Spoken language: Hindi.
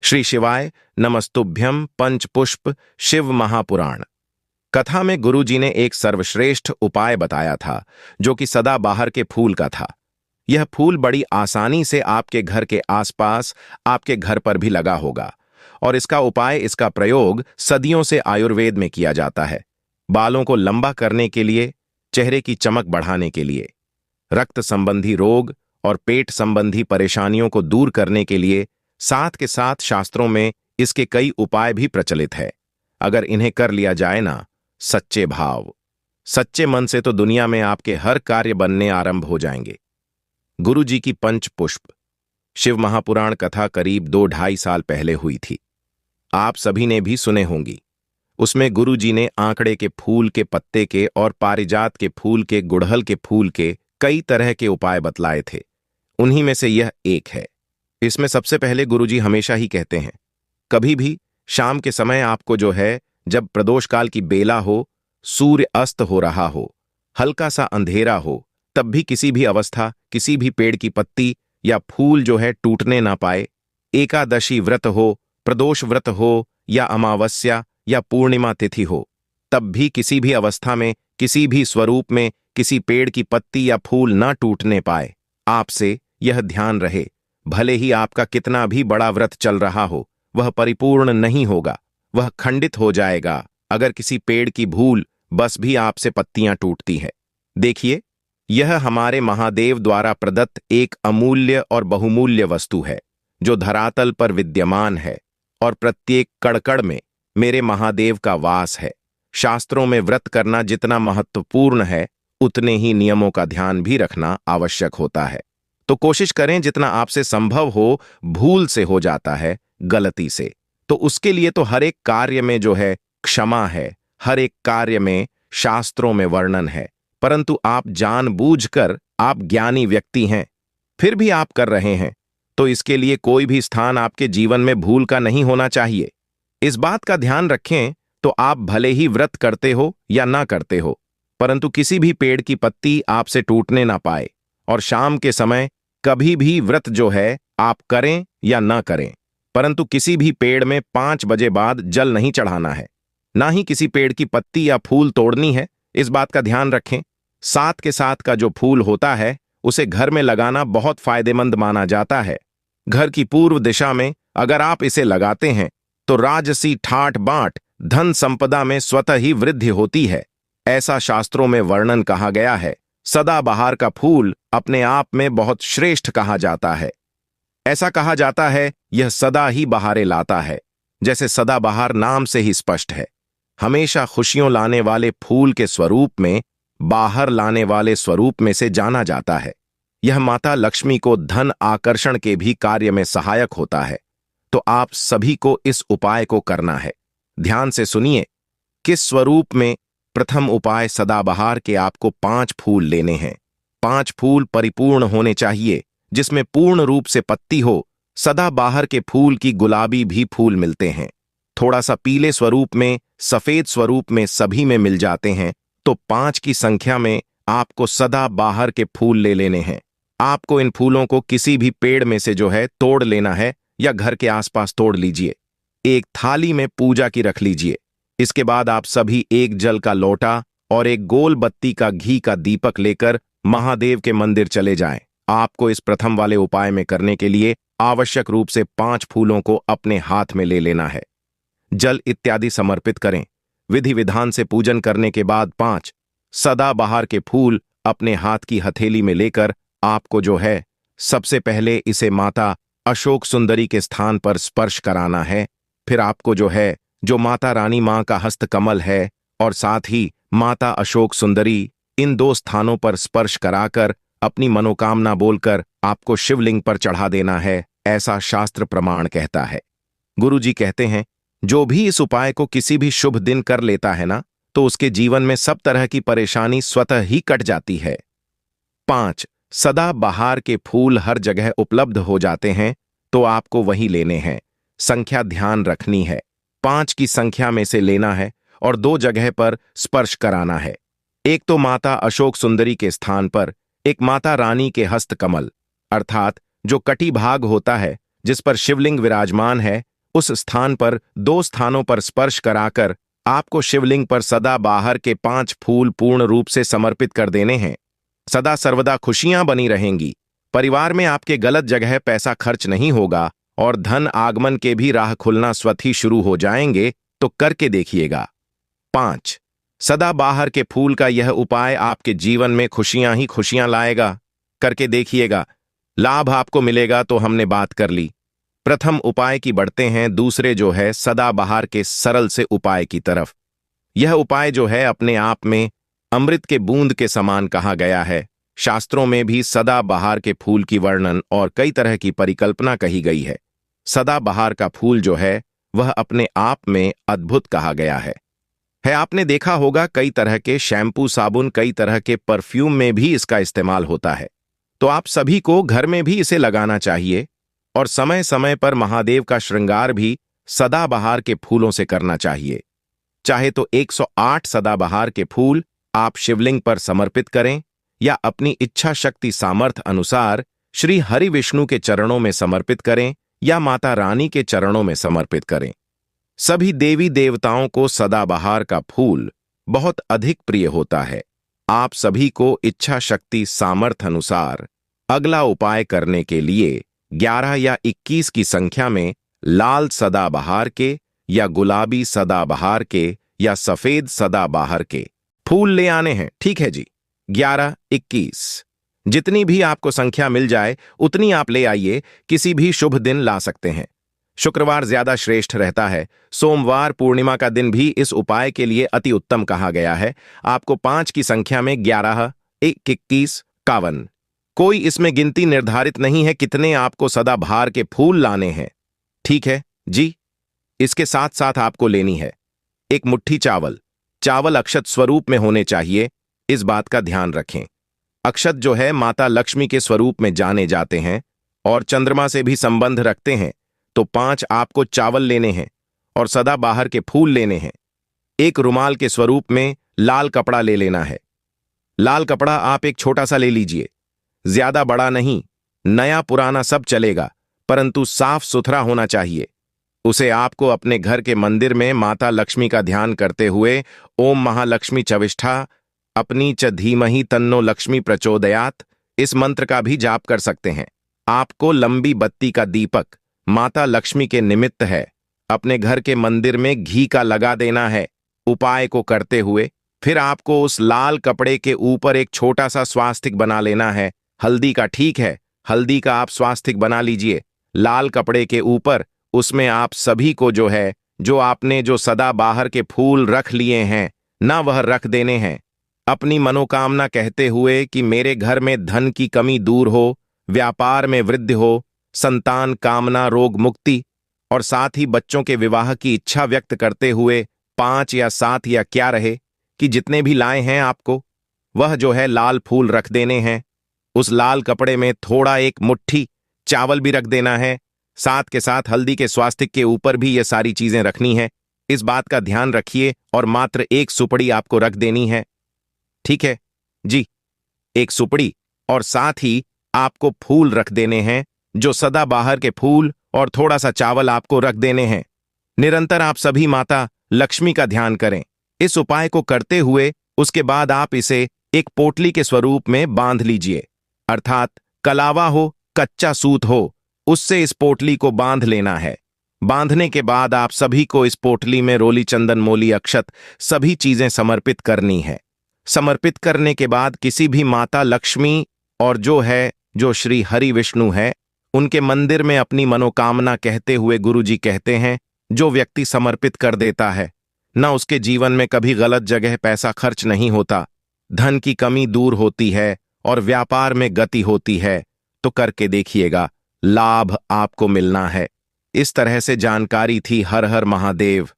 श्री शिवाय नमस्तुभ्यं पंचपुष्प शिव महापुराण। कथा में गुरुजी ने एक सर्वश्रेष्ठ उपाय बताया था जो कि सदाबहार के फूल का था। यह फूल बड़ी आसानी से आपके घर के आसपास, आपके घर पर भी लगा होगा और इसका प्रयोग सदियों से आयुर्वेद में किया जाता है। बालों को लंबा करने के लिए, चेहरे की चमक बढ़ाने के लिए, रक्त संबंधी रोग और पेट संबंधी परेशानियों को दूर करने के लिए, साथ के साथ शास्त्रों में इसके कई उपाय भी प्रचलित है। अगर इन्हें कर लिया जाए ना, सच्चे भाव, सच्चे मन से, तो दुनिया में आपके हर कार्य बनने आरंभ हो जाएंगे। गुरुजी की पंचपुष्प शिव महापुराण कथा करीब 2-2.5 साल पहले हुई थी। आप सभी ने भी सुने होंगी। उसमें गुरुजी ने आंकड़े के फूल के पत्ते के और पारिजात के फूल के, गुड़हल के फूल के कई तरह के उपाय बतलाए थे। उन्हीं में से यह एक है। इसमें सबसे पहले गुरुजी हमेशा ही कहते हैं, कभी भी शाम के समय आपको जब प्रदोष काल की बेला हो, सूर्य अस्त हो रहा हो, हल्का सा अंधेरा हो, तब भी किसी भी अवस्था, किसी भी पेड़ की पत्ती या फूल टूटने ना पाए, एकादशी व्रत हो, प्रदोष व्रत हो या अमावस्या या पूर्णिमा तिथि हो, तब भी किसी भी अवस्था में, किसी भी स्वरूप में किसी पेड़ की पत्ती या फूल ना टूटने पाए। आपसे यह ध्यान रहे, भले ही आपका कितना भी बड़ा व्रत चल रहा हो, वह परिपूर्ण नहीं होगा, वह खंडित हो जाएगा अगर किसी पेड़ की भूल बस भी आपसे पत्तियां टूटती है। देखिए, यह हमारे महादेव द्वारा प्रदत्त एक अमूल्य और बहुमूल्य वस्तु है जो धरातल पर विद्यमान है और प्रत्येक कड़कड़ में मेरे महादेव का वास है। शास्त्रों में व्रत करना जितना महत्वपूर्ण है, उतने ही नियमों का ध्यान भी रखना आवश्यक होता है। तो कोशिश करें, जितना आपसे संभव हो, भूल से हो जाता है, गलती से, तो उसके लिए तो हर एक कार्य में क्षमा है, हर एक कार्य में शास्त्रों में वर्णन है। परंतु आप जानबूझकर, आप ज्ञानी व्यक्ति हैं, फिर भी आप कर रहे हैं, तो इसके लिए कोई भी स्थान आपके जीवन में भूल का नहीं होना चाहिए। इस बात का ध्यान रखें, तो आप भले ही व्रत करते हो या ना करते हो, परंतु किसी भी पेड़ की पत्ती आपसे टूटने ना पाए। और शाम के समय कभी भी व्रत आप करें या ना करें, परंतु किसी भी पेड़ में 5 बजे बाद जल नहीं चढ़ाना है, ना ही किसी पेड़ की पत्ती या फूल तोड़नी है। इस बात का ध्यान रखें। साथ के साथ का जो फूल होता है, उसे घर में लगाना बहुत फायदेमंद माना जाता है। घर की पूर्व दिशा में अगर आप इसे लगाते हैं, तो राजसी ठाट बांट, धन संपदा में स्वतः ही वृद्धि होती है, ऐसा शास्त्रों में वर्णन कहा गया है। सदाबहार का फूल अपने आप में बहुत श्रेष्ठ कहा जाता है। ऐसा कहा जाता है, यह सदा ही बहारें लाता है, जैसे सदाबहार नाम से ही स्पष्ट है। हमेशा खुशियों लाने वाले फूल के स्वरूप में, बाहर लाने वाले स्वरूप में से जाना जाता है। यह माता लक्ष्मी को धन आकर्षण के भी कार्य में सहायक होता है। तो आप सभी को इस उपाय को करना है। ध्यान से सुनिए, किस स्वरूप में। प्रथम उपाय, सदाबहार के आपको 5 फूल लेने हैं। 5 फूल परिपूर्ण होने चाहिए, जिसमें पूर्ण रूप से पत्ती हो। सदाबहार के फूल की गुलाबी भी फूल मिलते हैं, थोड़ा सा पीले स्वरूप में, सफेद स्वरूप में, सभी में मिल जाते हैं। तो 5 की संख्या में आपको सदाबहार के फूल ले लेने हैं। आपको इन फूलों को किसी भी पेड़ में से तोड़ लेना है या घर के आसपास तोड़ लीजिए। एक थाली में पूजा की रख लीजिए। इसके बाद आप सभी एक जल का लोटा और एक गोल बत्ती का घी का दीपक लेकर महादेव के मंदिर चले जाएं। आपको इस प्रथम वाले उपाय में करने के लिए आवश्यक रूप से 5 फूलों को अपने हाथ में ले लेना है। जल इत्यादि समर्पित करें। विधि विधान से पूजन करने के बाद 5 सदाबहार के फूल अपने हाथ की हथेली में लेकर आपको सबसे पहले इसे माता अशोक सुंदरी के स्थान पर स्पर्श कराना है। फिर आपको जो माता रानी मां का हस्तकमल है और साथ ही माता अशोक सुंदरी, इन 2 स्थानों पर स्पर्श कराकर अपनी मनोकामना बोलकर आपको शिवलिंग पर चढ़ा देना है, ऐसा शास्त्र प्रमाण कहता है। गुरुजी कहते हैं, जो भी इस उपाय को किसी भी शुभ दिन कर लेता है ना, तो उसके जीवन में सब तरह की परेशानी स्वतः ही कट जाती है। 5 सदाबहार के फूल हर जगह उपलब्ध हो जाते हैं, तो आपको वही लेने हैं। संख्या ध्यान रखनी है, 5 की संख्या में से लेना है और 2 जगह पर स्पर्श कराना है। एक तो माता अशोक सुंदरी के स्थान पर, एक माता रानी के हस्तकमल, अर्थात जो कटी भाग होता है जिस पर शिवलिंग विराजमान है, उस स्थान पर 2 स्थानों पर स्पर्श कराकर आपको शिवलिंग पर सदाबहार के 5 फूल पूर्ण रूप से समर्पित कर देने हैं। सदा सर्वदा खुशियां बनी रहेंगी। परिवार में आपके गलत जगह पैसा खर्च नहीं होगा और धन आगमन के भी राह खुलना स्वतः ही शुरू हो जाएंगे, तो करके देखिएगा। 5 सदाबहार के फूल का यह उपाय आपके जीवन में खुशियां ही खुशियां लाएगा। करके देखिएगा, लाभ आपको मिलेगा। तो हमने बात कर ली प्रथम उपाय की, बढ़ते हैं दूसरे जो है सदाबहार के सरल से उपाय की तरफ। यह उपाय जो है अपने आप में अमृत के बूंद के समान कहा गया है। शास्त्रों में भी सदाबहार के फूल की वर्णन और कई तरह की परिकल्पना कही गई है। सदाबहार का फूल जो है वह अपने आप में अद्भुत कहा गया है। आपने देखा होगा कई तरह के शैम्पू साबुन, कई तरह के परफ्यूम में भी इसका इस्तेमाल होता है। तो आप सभी को घर में भी इसे लगाना चाहिए और समय समय पर महादेव का श्रृंगार भी सदाबहार के फूलों से करना चाहिए। चाहे तो 108 सदाबहार के फूल आप शिवलिंग पर समर्पित करें या अपनी इच्छा शक्ति सामर्थ्य अनुसार श्री हरि विष्णु के चरणों में समर्पित करें या माता रानी के चरणों में समर्पित करें। सभी देवी देवताओं को सदाबहार का फूल बहुत अधिक प्रिय होता है। आप सभी को इच्छा शक्ति सामर्थ्य अनुसार अगला उपाय करने के लिए 11 या 21 की संख्या में लाल सदाबहार के या गुलाबी सदाबहार के या सफेद सदाबहार के फूल ले आने हैं। ठीक है जी, 11, 21 जितनी भी आपको संख्या मिल जाए उतनी आप ले आइए। किसी भी शुभ दिन ला सकते हैं। शुक्रवार ज्यादा श्रेष्ठ रहता है। सोमवार पूर्णिमा का दिन भी इस उपाय के लिए अति उत्तम कहा गया है। आपको 5 की संख्या में 11, 21, 51 कोई इसमें गिनती निर्धारित नहीं है कितने आपको सदाबहार के फूल लाने हैं। ठीक है जी। इसके साथ साथ आपको लेनी है 1 मुट्ठी चावल। चावल अक्षत स्वरूप में होने चाहिए, इस बात का ध्यान रखें। अक्षत जो है माता लक्ष्मी के स्वरूप में जाने जाते हैं और चंद्रमा से भी संबंध रखते हैं। तो 5 आपको चावल लेने हैं और सदाबहार के फूल लेने हैं। 1 रुमाल के स्वरूप में लाल कपड़ा ले लेना है। लाल कपड़ा आप एक छोटा सा ले लीजिए, ज्यादा बड़ा नहीं, नया पुराना सब चलेगा, परंतु साफ सुथरा होना चाहिए। उसे आपको अपने घर के मंदिर में माता लक्ष्मी का ध्यान करते हुए ओम महालक्ष्मी चविष्ठा अपनी च धीमहि तन्नो लक्ष्मी प्रचोदयात इस मंत्र का भी जाप कर सकते हैं। आपको लंबी बत्ती का दीपक माता लक्ष्मी के निमित्त है अपने घर के मंदिर में घी का लगा देना है। उपाय को करते हुए फिर आपको उस लाल कपड़े के ऊपर एक छोटा सा स्वास्तिक बना लेना है। हल्दी का, ठीक है, हल्दी का आप स्वास्तिक बना लीजिए। लाल कपड़े के ऊपर उसमें आप सभी को जो है जो आपने जो सदाबहार के फूल रख लिए हैं ना वह रख देने हैं। अपनी मनोकामना कहते हुए कि मेरे घर में धन की कमी दूर हो, व्यापार में वृद्धि हो, संतान कामना रोग मुक्ति और साथ ही बच्चों के विवाह की इच्छा व्यक्त करते हुए 5 या 7 या क्या रहे कि जितने भी लाए हैं आपको वह जो है लाल फूल रख देने हैं। उस लाल कपड़े में थोड़ा 1 मुट्ठी चावल भी रख देना है। साथ के साथ हल्दी के स्वास्तिक के ऊपर भी ये सारी चीजें रखनी है। इस बात का ध्यान रखिए और मात्र 1 सुपड़ी आपको रख देनी है। ठीक है जी, 1 सुपड़ी और साथ ही आपको फूल रख देने हैं जो सदाबहार के फूल और थोड़ा सा चावल आपको रख देने हैं। निरंतर आप सभी माता लक्ष्मी का ध्यान करें। इस उपाय को करते हुए उसके बाद आप इसे एक पोटली के स्वरूप में बांध लीजिए, अर्थात कलावा हो, कच्चा सूत हो, उससे इस पोटली को बांध लेना है। बांधने के बाद आप सभी को इस पोटली में रोली चंदन मोली अक्षत सभी चीजें समर्पित करनी है। समर्पित करने के बाद किसी भी माता लक्ष्मी और जो श्री हरि विष्णु है उनके मंदिर में अपनी मनोकामना कहते हुए गुरुजी कहते हैं जो व्यक्ति समर्पित कर देता है ना उसके जीवन में कभी गलत जगह पैसा खर्च नहीं होता, धन की कमी दूर होती है और व्यापार में गति होती है। तो करके देखिएगा, लाभ आपको मिलना है। इस तरह से जानकारी थी। हर हर महादेव।